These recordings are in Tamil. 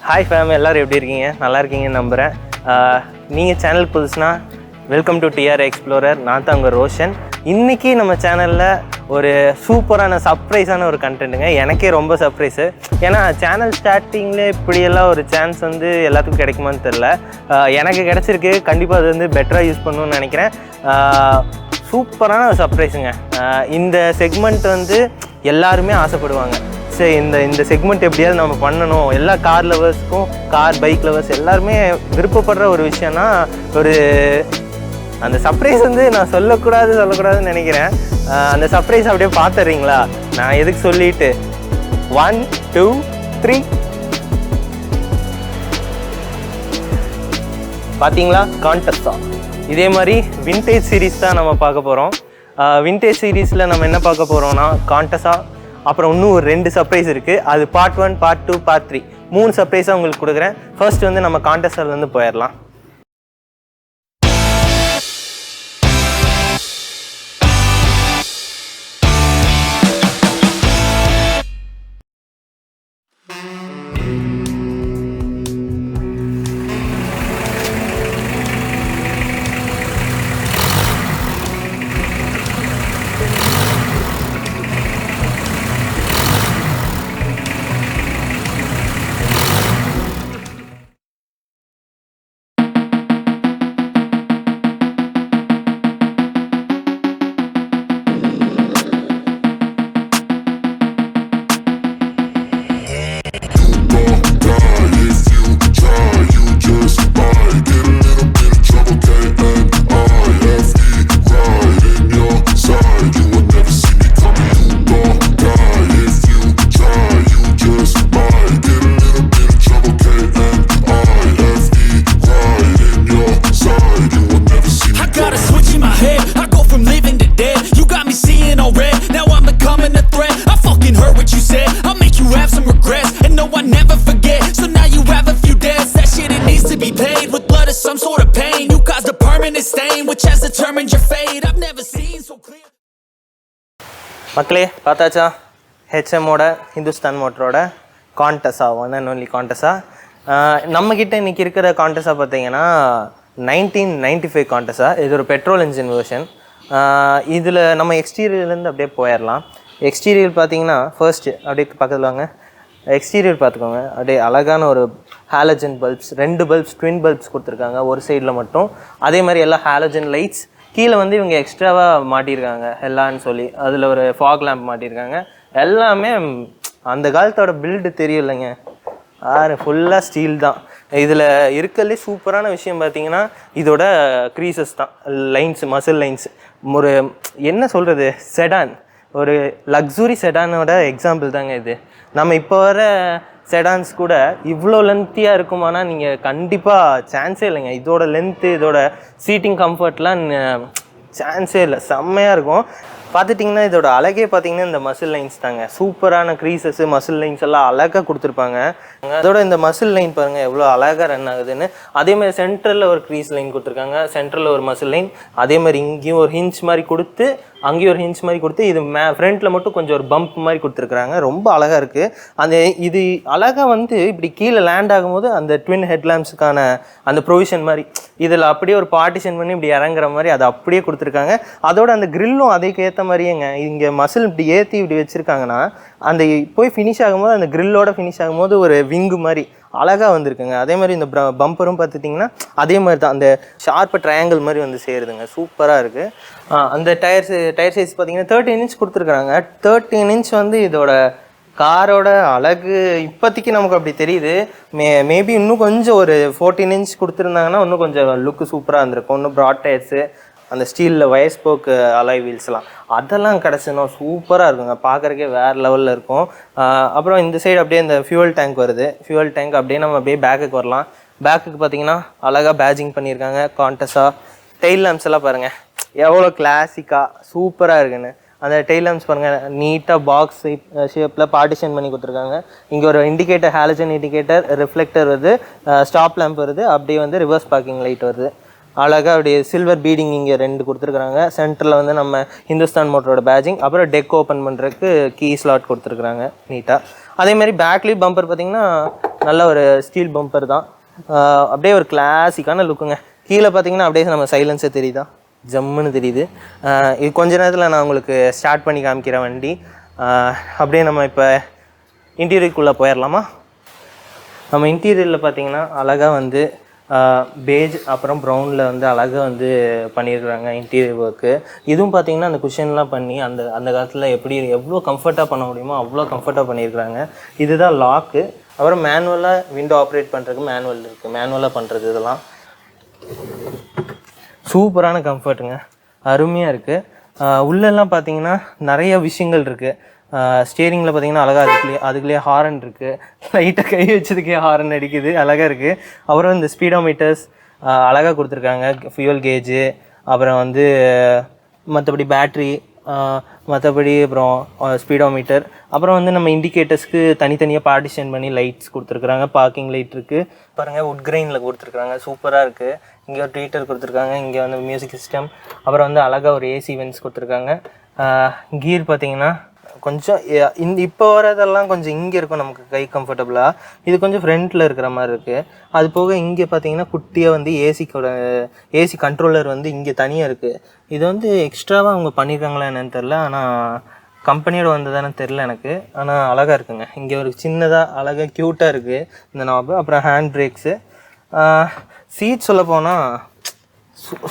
ஹாய் ஃபேம், எல்லோரும் எப்படி இருக்கீங்க? நல்லா இருக்கீங்கன்னு நம்புகிறேன். நீங்கள் சேனலுக்கு புதுசுனா வெல்கம் டு டிஆர் எக்ஸ்ப்ளோரர். நான் தான் உங்கள் ரோஷன். இன்றைக்கி நம்ம சேனலில் ஒரு சூப்பரான சர்ப்ரைஸான ஒரு கண்டென்ட்டுங்க. எனக்கே ரொம்ப சர்ப்ரைஸு. ஏன்னா சேனல் ஸ்டார்டிங்கில் இப்படியெல்லாம் ஒரு சான்ஸ் வந்து எல்லாத்துக்கும் கிடைக்குமான்னு தெரில. எனக்கு கிடச்சிருக்கு. கண்டிப்பாக அது வந்து பெட்டராக யூஸ் பண்ணணும்னு நினைக்கிறேன். சூப்பரான ஒரு சர்ப்ரைஸுங்க. இந்த செக்மெண்ட் வந்து எல்லாருமே ஆசைப்படுவாங்க. சரி, இந்த செக்மெண்ட் எப்படியாவது நம்ம பண்ணணும். எல்லா கார் லவர்ஸ்க்கும், கார் பைக் லவர்ஸ் எல்லாருமே விருப்பப்படுற ஒரு விஷயம்னா அந்த சர்ப்ரைஸ் வந்து நான் சொல்லக்கூடாதுன்னு நினைக்கிறேன். அந்த சர்ப்ரைஸ் அப்படியே பார்த்துறீங்களா? நான் எதுக்கு சொல்லிட்டு 1 2 3 பார்த்தீங்களா? கான்டெஸ்ஸா. இதே மாதிரி விண்டேஜ் சீரீஸ் தான் நம்ம பார்க்க போகிறோம். விண்டேஜ் சீரீஸில் நம்ம என்ன பார்க்க போகிறோம்னா கான்டெஸ்ஸா, அப்புறம் இன்னும் ஒரு 2 சர்ப்ரைஸ் இருக்குது. அது பார்ட் 1, பார்ட் 2, பார்ட் 3 3 சர்ப்ரைஸாக உங்களுக்கு கொடுக்குறேன். ஃபர்ஸ்ட் வந்து நம்ம கான்டெஸ்ட்லேருந்து போயிடலாம். மக்களே பார்த்தாச்சா? ஹெச்எம்மோட ஹிந்துஸ்தான் மோட்டரோட கான்டெஸ்ஸா, ஒன் அண்ட் ஒன்லி கான்டெஸ்ஸா. நம்மக்கிட்ட இன்றைக்கி இருக்கிற கான்டெஸ்ஸா பார்த்தீங்கன்னா 1995 கான்டெஸ்ஸா. இது ஒரு பெட்ரோல் இன்ஜின் வெர்ஷன். இதில் நம்ம எக்ஸ்டீரியர்லேருந்து அப்படியே போயிடலாம். எக்ஸ்டீரியர் பார்த்தீங்கன்னா ஃபர்ஸ்ட்டு அப்படியே பக்கத்தில் வாங்க. எக்ஸ்டீரியர் பார்த்துக்கோங்க. அப்படியே அழகான ஒரு halogen bulbs, 2 bulbs, twin bulbs கொடுத்துருக்காங்க ஒரு சைடில் மட்டும். அதே மாதிரி எல்லாம் ஹாலஜன் லைட்ஸ். கீழே வந்து இவங்க எக்ஸ்ட்ராவாக மாட்டியிருக்காங்க எல்லான்னு சொல்லி. அதில் ஒரு ஃபாக் லேம்ப் மாட்டியிருக்காங்க. எல்லாமே அந்த காலத்தோட பில்டு தெரியலைங்க. ஃபுல்லாக ஸ்டீல் தான். இதில் இருக்கிறதுலே சூப்பரான விஷயம் பார்த்தீங்கன்னா இதோட க்ரீசஸ் தான், லைன்ஸ், மசில் லைன்ஸ். ஒரு என்ன சொல்கிறது, செடான், ஒரு லக்ஸுரி செடானோட எக்ஸாம்பிள் தாங்க இது. நம்ம இப்போ வர செடான்ஸ் கூட இவ்வளோ லென்த்தியாக இருக்குமானா நீங்கள் கண்டிப்பாக சான்ஸே இல்லைங்க. இதோட லென்த்து, இதோட சீட்டிங் கம்ஃபர்ட்லாம் சான்ஸே இல்லை. செம்மையாக இருக்கும். பார்த்துட்டிங்கன்னா இதோட அழகே பார்த்தீங்கன்னா இந்த மசில் லைன்ஸ் தாங்க. சூப்பரான க்ரீசஸ்ஸு, மசில் லைன்ஸ் எல்லாம் அழகாக கொடுத்துருப்பாங்க. அதோட இந்த மசில் லைன் பாருங்கள் எவ்வளோ அழகாக ரன் ஆகுதுன்னு. அதேமாதிரி சென்டரில் ஒரு க்ரீஸ் லைன் கொடுத்துருக்காங்க, சென்டரில் ஒரு மசில் லைன். அதேமாதிரி இங்கேயும் ஒரு ஹிஞ்ச் மாதிரி கொடுத்து, அங்கேயும் ஒரு ஹிஞ்ச் மாதிரி கொடுத்து, இது ஃப்ரண்ட்டில் மட்டும் கொஞ்சம் ஒரு பம்ப் மாதிரி கொடுத்துருக்குறாங்க. ரொம்ப அழகாக இருக்குது. இது அழகாக வந்து இப்படி கீழே லேண்ட் ஆகும்போது அந்த ட்வின் ஹெட்லாம்ப்ஸுக்கான அந்த ப்ரொவிஷன் மாதிரி இதில் அப்படியே ஒரு பார்ட்டிஷன் பண்ணி இப்படி இறங்குற மாதிரி அதை அப்படியே கொடுத்துருக்காங்க. அதோட அந்த கிரில்லும் அதுக்கு ஏற்ற மாதிரியேங்க. இங்கே மசில் இப்படி ஏற்றி இப்படி வச்சுருக்காங்கன்னா அந்த போய் ஃபினிஷ் ஆகும்போது, அந்த கிரில்லோட ஃபினிஷ் ஆகும்போது ஒரு விங்கு மாதிரி அழகாக வந்திருக்குங்க. அதே மாதிரி இந்த பம்பரும் பார்த்துட்டிங்கன்னா அதே மாதிரி தான், அந்த ஷார்ப்பு ட்ரையாங்கிள் மாதிரி வந்து சேருதுங்க. சூப்பராக இருக்குது. அந்த டயர் சைஸ் பார்த்தீங்கன்னா 13 இன்ச் கொடுத்துருக்குறாங்க. 13 இன்ச் வந்து இதோட காரோட அழகு இப்போதைக்கு நமக்கு அப்படி தெரியுது. மேபி இன்னும் கொஞ்சம் ஒரு 14 இன்ச் கொடுத்துருந்தாங்கன்னா இன்னும் கொஞ்சம் லுக்கு சூப்பராக இருந்திருக்கும். இன்னும் ப்ராட் டயர்ஸு, அந்த ஸ்டீலில் வயர் ஸ்போக்கு அலாய் வீல்ஸ்லாம் அதெல்லாம் கிடச்சினா சூப்பராக இருக்குங்க. பார்க்குறக்கே வேறு லெவலில் இருக்கும். அப்புறம் இந்த சைடு அப்படியே இந்த ஃபியூவல் டேங்க் வருது. ஃபியூவல் டேங்க் அப்படியே நம்ம அப்படியே பேக்குக்கு வரலாம். பேக்குக்கு பார்த்தீங்கன்னா அழகாக பேஜிங் பண்ணியிருக்காங்க கான்டெஸ்ஸா. டெயில் லேம்ப்ஸ் எல்லாம் பாருங்கள் எவ்வளோ கிளாசிக்காக சூப்பராக இருக்குன்னு. அந்த டெயில் லேம்ப்ஸ் பாருங்கள் நீட்டாக பாக்ஸ் ஷேப்பில் பார்ட்டிஷன் பண்ணி கொடுத்துருக்காங்க. இங்கே ஒரு இண்டிகேட்டர், ஹாலஜன் இண்டிகேட்டர், ரிஃப்ளெக்டர் வருது, ஸ்டாப் லேம்ப் வருது, அப்படியே வந்து ரிவர்ஸ் பார்க்கிங் லைட் வருது. அழகாக அப்படியே சில்வர் பீடிங் இங்கே 2 கொடுத்துருக்குறாங்க. சென்டரில் வந்து நம்ம ஹிந்துஸ்தான் மோட்டரோட பேஜிங், அப்புறம் டெக் ஓப்பன் பண்ணுறதுக்கு கீ ஸ்லாட் கொடுத்துருக்குறாங்க நீட்டாக. அதே மாதிரி பேக்லேயும் பம்பர் பார்த்தீங்கன்னா நல்ல ஒரு ஸ்டீல் பம்பர் தான். அப்படியே ஒரு கிளாசிக்கான லுக்குங்க. கீழே பார்த்தீங்கன்னா அப்படியே நம்ம சைலன்ஸே தெரியுதா, ஜம்முன்னு தெரியுது. இது கொஞ்ச நேரத்தில் நான் உங்களுக்கு ஸ்டார்ட் பண்ணி காமிக்கிறேன் வண்டி. அப்படியே நம்ம இப்போ இன்டீரியருக்குள்ளே போயிடலாமா? நம்ம இன்டீரியரில் பார்த்தீங்கன்னா அழகாக வந்து பேஜ் அப்புறம் ப்ரௌனில் வந்து அழகாக வந்து பண்ணியிருக்கிறாங்க இன்டீரியர் ஒர்க்கு. இதுவும் பார்த்தீங்கன்னா அந்த குஷன்லாம் பண்ணி அந்த அந்த காலத்தில் எவ்வளோ கம்ஃபர்ட்டாக பண்ண முடியுமோ அவ்வளோ கம்ஃபர்ட்டாக பண்ணியிருக்கிறாங்க. இதுதான் லாக்கு. அப்புறம் மேனுவலாக விண்டோ ஆப்ரேட் பண்ணுறதுக்கு மேனுவல் இருக்குது, மேனுவலாக பண்ணுறது. இதெல்லாம் சூப்பரான கம்ஃபர்ட்டுங்க, அருமையாக இருக்குது. உள்ளெல்லாம் பார்த்தீங்கன்னா நிறைய விஷயங்கள் இருக்குது. ஸ்டியரிங்கில் பார்த்தீங்கன்னா அழகாக அதுக்குள்ளேயே ஹாரன் இருக்குது. லைட்டாக கை வச்சதுக்கே ஹாரன் அடிக்குது, அழகாக இருக்குது. அப்புறம் இந்த ஸ்பீடோமீட்டர்ஸ் அழகாக கொடுத்துருக்காங்க, ஃபியூல் கேஜு, அப்புறம் வந்து மற்றபடி பேட்ரி, மற்றபடி அப்புறம் ஸ்பீடோமீட்டர், அப்புறம் வந்து நம்ம இண்டிகேட்டர்ஸ்க்கு தனித்தனியாக பார்ட்டிஷன் பண்ணி லைட்ஸ் கொடுத்துருக்குறாங்க. பார்க்கிங் லைட் இருக்குது பாருங்கள், வுட் கிரெயினில் கொடுத்துருக்குறாங்க, சூப்பராக இருக்குது. இங்கே ஒரு ட்வீட்டர் கொடுத்துருக்காங்க, இங்கே வந்து மியூசிக் சிஸ்டம், அப்புறம் வந்து அழகாக ஒரு ஏசி வென்ஸ் கொடுத்துருக்காங்க. கீர் பார்த்தீங்கன்னா கொஞ்சம் இப்போ வரதெல்லாம் கொஞ்சம் இங்கே இருக்கும் நமக்கு கை கம்ஃபர்டபுளாக. இது கொஞ்சம் ஃப்ரண்ட்டில் இருக்கிற மாதிரி இருக்குது. அது போக இங்கே பார்த்தீங்கன்னா குட்டியாக வந்து ஏசி கண்ட்ரோலர் வந்து இங்கே தனியாக இருக்குது. இது வந்து எக்ஸ்ட்ராவாக அவங்க பண்ணியிருக்காங்களா என்னன்னு தெரில, ஆனால் கம்பெனியோட வந்ததானே தெரில எனக்கு. ஆனால் அழகாக இருக்குங்க. இங்கே ஒரு சின்னதாக அழகாக க்யூட்டாக இருக்குது இந்த நாபு. அப்புறம் ஹேண்ட் பிரேக்ஸு, சீட் சொல்ல போனால்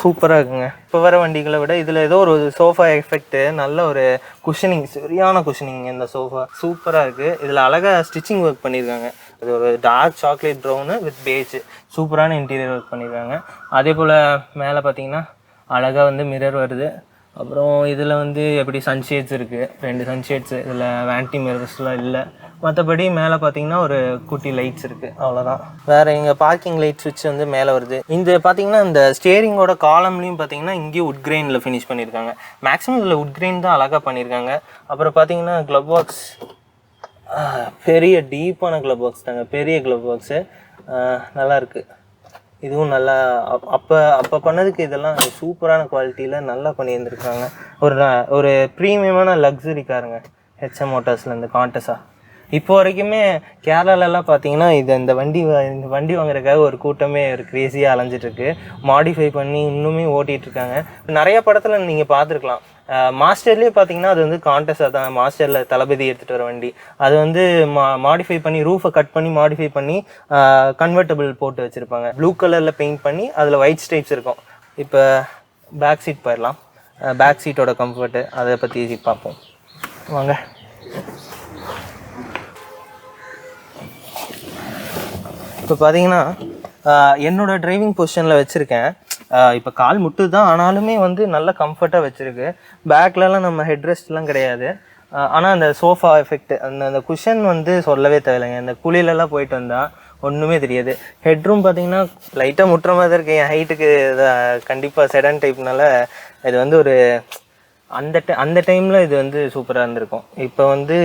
சூப்பராக இருக்குங்க. இப்போ வர வண்டிகளை விட இதில் ஏதோ ஒரு சோஃபா எஃபெக்ட்டு, நல்ல ஒரு குஷனிங், சரியான குஷனிங். இந்த சோஃபா சூப்பராக இருக்குது. இதில் அழகாக ஸ்டிச்சிங் ஒர்க் பண்ணியிருக்காங்க. அது ஒரு dark chocolate brown with beige, சூப்பரான இன்டீரியர் ஒர்க் பண்ணியிருக்காங்க. அதே போல் மேலே பார்த்தீங்கன்னா அழகாக வந்து மிரர் வருது. அப்புறம் இதில் வந்து எப்படி சன்ஷேட்ஸ் இருக்குது, 2 சன்ஷேட்ஸு. இதில் வேன்டி மிரர்ஸ்லாம் இல்லை. மற்றபடி மேலே பார்த்தீங்கன்னா ஒரு குட்டி லைட்ஸ் இருக்குது, அவ்வளோதான். வேறு இங்கே பார்க்கிங் லைட் ஸ்விட்ச் வந்து மேலே வருது. இந்த பார்த்தீங்கன்னா இந்த ஸ்டியரிங்கோட காலம்லேயும் பார்த்தீங்கன்னா இங்கேயும் வுட் கிரெயினில் ஃபினிஷ் பண்ணியிருக்காங்க. மேக்ஸிமம் இதில் வுட் கிரெயின் தான் அழகாக பண்ணியிருக்காங்க. அப்புறம் பார்த்தீங்கன்னா க்ளப் பாக்ஸ், பெரிய டீப்பான க்ளப் பாக்ஸ் தாங்க, பெரிய க்ளப் பாக்ஸு, நல்லாயிருக்கு. இதுவும் நல்லா அப்போ பண்ணதுக்கு இதெல்லாம் சூப்பரான குவாலிட்டியில் நல்லா பண்ணியிருந்துருக்காங்க. ஒரு ப்ரீமியமான லக்ஸுரி காருங்க ஹெச்எம் மோட்டார்ஸில் இந்த காண்டஸா. இப்போ வரைக்குமே கேரளாலெல்லாம் பார்த்தீங்கன்னா இந்த வண்டி வாங்குறதுக்காக ஒரு கூட்டமே ஒரு க்ரேஸியாக அலைஞ்சிட்ருக்கு. மாடிஃபை பண்ணி இன்னுமே ஓட்டிகிட்ருக்காங்க. நிறைய படத்தில் நீங்கள் பார்த்துருக்கலாம். மாஸ்டர்லேயே பார்த்தீங்கன்னா அது வந்து காண்டஸா தான், மாஸ்டரில் தளபதி எடுத்துகிட்டு வர வண்டி. அது வந்து மாடிஃபை பண்ணி ரூஃபை கட் பண்ணி மாடிஃபை பண்ணி கன்வெர்ட்டபிள் போட்டு வச்சுருப்பாங்க. ப்ளூ கலரில் பெயிண்ட் பண்ணி அதில் ஒயிட் ஸ்ட்ரைப்ஸ் இருக்கும். இப்போ பேக் சீட் போயிடலாம். பேக் சீட்டோட கம்ஃபர்ட்டு அதை பற்றி பார்ப்போம் வாங்க. இப்போ பார்த்தீங்கன்னா என்னோடய டிரைவிங் பொசிஷனில் வச்சுருக்கேன். இப்போ கால் முட்டு தான், ஆனாலுமே வந்து நல்ல கம்ஃபர்ட்டாக வச்சுருக்கு. பேக்லலாம் நம்ம ஹெட்ரெஸ்ட்லாம் கிடையாது. ஆனால் அந்த சோஃபா எஃபெக்ட், அந்த குஷன் வந்து சொல்லவே தேவையில்லைங்க. இந்த குழியிலலாம் போயிட்டு வந்தால் ஒன்றுமே தெரியாது. ஹெட்ரூம் பார்த்தீங்கன்னா லைட்டாக முட்டுற மாதிரி இருக்குது. என் ஹைட்டுக்கு கண்டிப்பாக செடான் டைப்னால இது வந்து ஒரு அந்த டைமில் இது வந்து சூப்பராக இருந்திருக்கும். இப்போ வந்து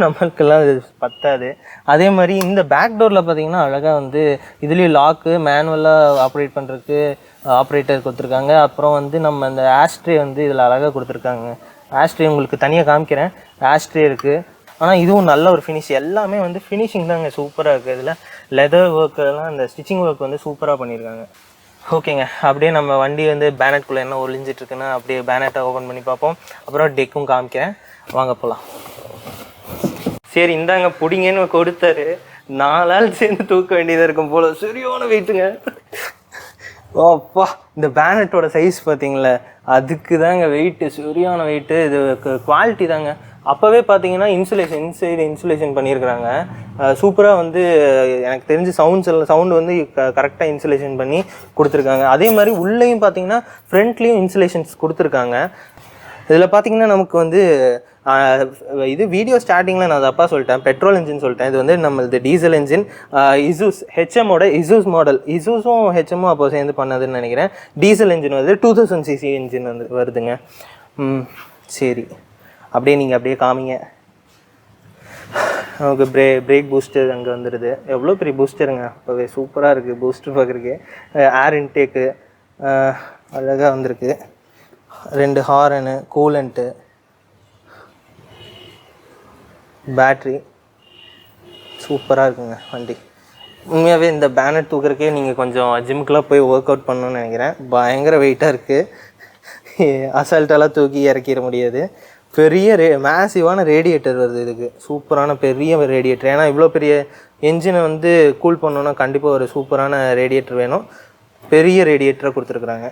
நம்மளுக்கெல்லாம் இது பத்தாது. அதே மாதிரி இந்த பேக் டோரில் பார்த்தீங்கன்னா அழகாக வந்து இதுலேயும் லாக்கு, மேனுவலாக ஆப்ரேட் பண்ணுறதுக்கு ஆப்ரேட்டர் கொடுத்துருக்காங்க. அப்புறம் வந்து நம்ம இந்த ஆஸ்ட்ரே வந்து இதில் அழகாக கொடுத்துருக்காங்க. ஆஸ்ட்ரே உங்களுக்கு தனியாக காமிக்கிறேன். ஆஸ்ட்ரே இருக்குது. ஆனால் இதுவும் நல்ல ஒரு ஃபினிஷ். எல்லாமே வந்து ஃபினிஷிங் தாங்க சூப்பராக இருக்குது. இதில் லெதர் ஒர்க்கெல்லாம் இந்த ஸ்டிச்சிங் ஒர்க் வந்து சூப்பராக பண்ணியிருக்காங்க. ஓகேங்க, அப்படியே நம்ம வண்டி வந்து பேனட்குள்ளே என்ன ஒளிஞ்சிட்ருக்குன்னா அப்படியே பேனட்டை ஓப்பன் பண்ணி பார்ப்போம். அப்புறம் டெக்கும் காமிக்கிறேன், வாங்க போகலாம். சரி இந்தாங்க பிடிங்கன்னு கொடுத்தாரு. 4 ஆள் சேர்ந்து தூக்க வேண்டியதாக இருக்கும் போல், சரியான வெயிட்டுங்க. அப்பா, இந்த பேனட்டோட சைஸ் பார்த்தீங்களா, அதுக்கு தாங்க வெயிட்டு, சரியான வெயிட்டு. இது குவாலிட்டி தாங்க. அப்போவே பார்த்தீங்கன்னா இன்சுலேஷன் பண்ணியிருக்கிறாங்க. சூப்பராக வந்து எனக்கு தெரிஞ்சு சவுண்டு வந்து கரெக்டாக இன்சுலேஷன் பண்ணி கொடுத்துருக்காங்க. அதே மாதிரி உள்ளேயும் பார்த்தீங்கன்னா ஃப்ரண்ட்லேயும் இன்சுலேஷன்ஸ் கொடுத்துருக்காங்க. இதில் பார்த்தீங்கன்னா நமக்கு வந்து இது வீடியோ ஸ்டார்டிங்கில் நான் தப்பாக சொல்லிட்டேன், பெட்ரோல் இன்ஜின் சொல்லிட்டேன். இது வந்து நம்மளது டீசல் இன்ஜின். இசூஸ் ஹெச்எம்மோட இசூஸ் மாடல், இசூஸும் ஹெச்எம்மும் அப்போ சேர்ந்து பண்ணதுன்னு நினைக்கிறேன். டீசல் இன்ஜின் வந்து 2000 cc இன்ஜின் வந்து வருதுங்க. சரி, அப்படியே நீங்கள் அப்படியே காமிங்க. நமக்கு பிரேக் பூஸ்டர் அங்கே வந்துடுது. எவ்வளோ பெரிய பூஸ்டருங்க, அப்போவே சூப்பராக இருக்குது பூஸ்டர் பார்க்குறதுக்கு. ஏர் இன்டேக்கு அழகாக வந்திருக்கு. 2 ஹாரனு, கூலண்ட்டு, பேட்ரி, சூப்பராக இருக்குங்க வண்டி. உண்மையாகவே இந்த பேனர் தூக்குறக்கே நீங்கள் கொஞ்சம் ஜிம்முக்கெலாம் போய் ஒர்க் அவுட் பண்ணணும்னு நினைக்கிறேன். பயங்கர வெயிட்டாக இருக்குது, அசால்ட்டெல்லாம் தூக்கி இறக்கிட முடியாது. பெரிய மேசிவான ரேடியேட்டர் வருது இதுக்கு, சூப்பரான பெரிய ரேடியேட்டர். ஏன்னா இவ்வளோ பெரிய என்ஜினை வந்து கூல் பண்ணோன்னா கண்டிப்பாக ஒரு சூப்பரான ரேடியேட்டர் வேணும். பெரிய ரேடியேட்டராக கொடுத்துருக்குறாங்க.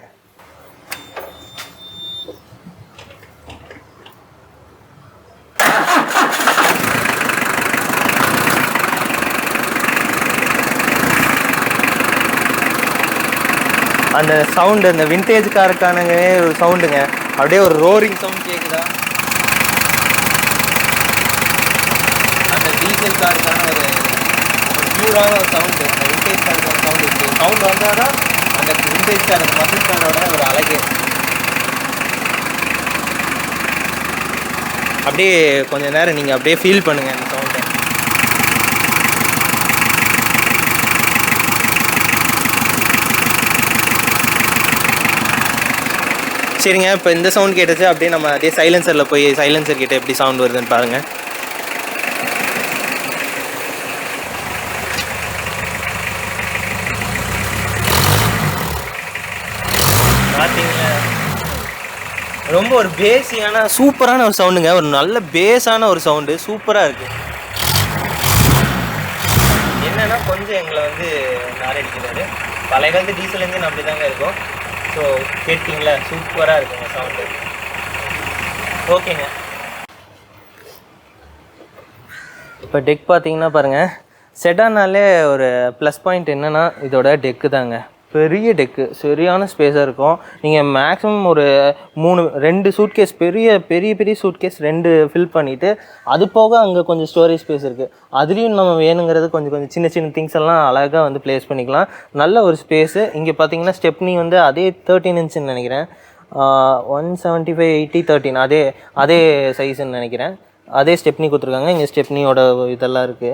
அந்த சவுண்டு, அந்த விண்டேஜ் காருக்கானவே ஒரு சவுண்டுங்க, அப்படியே ஒரு ரோரிங் சவுண்ட் கேட்குதா. அந்த டீசல் காருக்கான ஒரு பியூரான ஒரு சவுண்டு, அந்த விண்டேஜ் காருக்கான சவுண்டு. இந்த சவுண்டு வந்தால் தான் அந்த விண்டேஜ் கார், அந்த மசில் காரோட ஒரு அழகு. அப்படியே கொஞ்சம் நேரம் நீங்கள் அப்படியே ஃபீல் பண்ணுங்கள் அந்த சவுண்டை. சரிங்க, இப்போ இந்த சவுண்ட் கேட்டுச்சு. அப்படியே நம்ம அதே சைலன்சரில் போய் சைலன்சர் கிட்ட எப்படி சவுண்ட் வருதுன்னு பாருங்கள். பார்த்தீங்களா, ரொம்ப ஒரு பேஸியான சூப்பரான ஒரு சவுண்டுங்க. ஒரு நல்ல பேஸான ஒரு சவுண்டு, சூப்பராக இருக்குது. என்னென்னா கொஞ்சம் எங்களை வந்து நாரடிக்கிறாரு. பழைய காலத்து டீசல் இன்ஜின் அப்படி தாங்க இருக்கும். ஸோ கேட்டிங்களா, சூப்பராக இருக்குங்க சவுண்டு. ஓகேங்க, இப்போ டெக் பார்த்தீங்கன்னா பாருங்கள், செடானாலே ஒரு ப்ளஸ் பாயிண்ட் என்னென்னா இதோட டெக்கு தாங்க. பெரிய டெக்கு, சரியான ஸ்பேஸாக இருக்கும். நீங்கள் மேக்ஸிமம் ஒரு 2 சூட்கேஸ், பெரிய பெரிய பெரிய சூட்கேஸ் 2 ஃபில் பண்ணிவிட்டு, அது போக அங்கே கொஞ்சம் ஸ்டோரேஜ் ஸ்பேஸ் இருக்குது. அதுலேயும் நம்ம வேணுங்கிறது கொஞ்சம் சின்ன சின்ன திங்ஸ் எல்லாம் அழகாக வந்து ப்ளேஸ் பண்ணிக்கலாம். நல்ல ஒரு ஸ்பேஸு. இங்கே பார்த்தீங்கன்னா ஸ்டெப்னி வந்து அதே 13 இன்ச்சுன்னு நினைக்கிறேன், 175/80 13 அதே சைஸுன்னு நினைக்கிறேன். அதே ஸ்டெப்னி கொடுத்துருக்காங்க. இங்கே ஸ்டெப்னியோட இதெல்லாம் இருக்குது.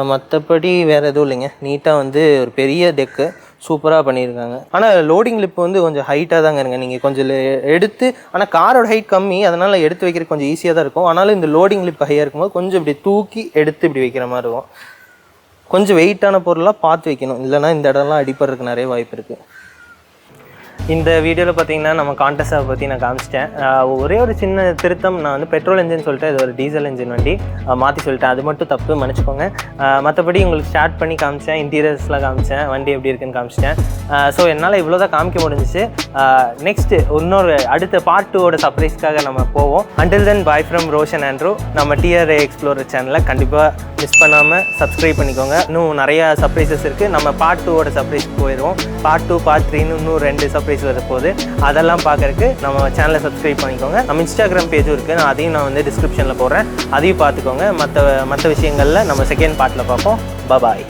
மற்றபடி வேறு எதுவும் இல்லைங்க. நீட்டாக வந்து ஒரு பெரிய டெக்கு சூப்பராக பண்ணியிருக்காங்க. ஆனால் லோடிங் லிப் வந்து கொஞ்சம் ஹைட்டாக தாங்க இருங்க. நீங்கள் கொஞ்சம் எடுத்து, ஆனால் காரோட ஹைட் கம்மி, அதனால் எடுத்து வைக்கிறதுக்கு கொஞ்சம் ஈஸியாக தான் இருக்கும். ஆனாலும் இந்த லோடிங் லிப் ஹையாக இருக்கும்போது கொஞ்சம் இப்படி தூக்கி எடுத்து இப்படி வைக்கிற மாதிரி இருக்கும். கொஞ்சம் வெயிட்டான பொருளாக பார்த்து வைக்கணும், இல்லைனா இந்த இடம்லாம் அடிப்படுறதுக்கு நிறைய வாய்ப்பு இருக்குது. இந்த வீடியோவில் பார்த்தீங்கன்னா நம்ம காண்டஸாவை பற்றி நான் காமிச்சிட்டேன். ஒரே ஒரு சின்ன திருத்தம், நான் வந்து பெட்ரோல் இன்ஜின் சொல்லிட்டு இது ஒரு டீசல் இன்ஜின் வண்டி மாற்றி சொல்லிட்டேன். அது மட்டும் தப்பு, மன்னிச்சுக்கோங்க. மற்றபடி உங்களுக்கு ஸ்டார்ட் பண்ணி காமிச்சேன், இன்டீரியர்ஸ்லாம் காமிச்சேன், வண்டி எப்படி இருக்குன்னு காமிச்சிட்டேன். ஸோ என்னால் இவ்வளோ தான் காமிக்க முடிஞ்சிச்சு. நெக்ஸ்ட்டு இன்னொரு அடுத்த பார்ட் 2ஓட சர்ப்ரைஸ்க்காக நம்ம போவோம். Until then bye from Roshan Andrew. நம்ம டிஆர்ஏ எக்ஸ்ப்ளோரர் சேனலை கண்டிப்பாக மிஸ் பண்ணாமல் சப்ஸ்கிரைப் பண்ணிக்கோங்க. இன்னும் நிறையா சர்ப்ரைசஸ் இருக்குது. நம்ம பார்ட் 2ஓட சர்ப்ரைஸ்க்கு போயிடுவோம். பார்ட் 2 பார்ட் 3ன்னு இன்னும் 2 சர்ப்ரைஸ் வரப்போகுது. அதெல்லாம் பார்க்கறதுக்கு நம்ம சேனலை சப்ஸ்கிரைப் பண்ணிக்கோங்க. நம்ம இன்ஸ்டாகிராம் பேஜும் இருக்குது, அதையும் நான் வந்து டிஸ்கிரிப்ஷனில் போடுறேன், அதையும் பார்த்துக்கோங்க. மற்ற விஷயங்களில் நம்ம செகண்ட் பார்ட்டில் பார்ப்போம். பாய்.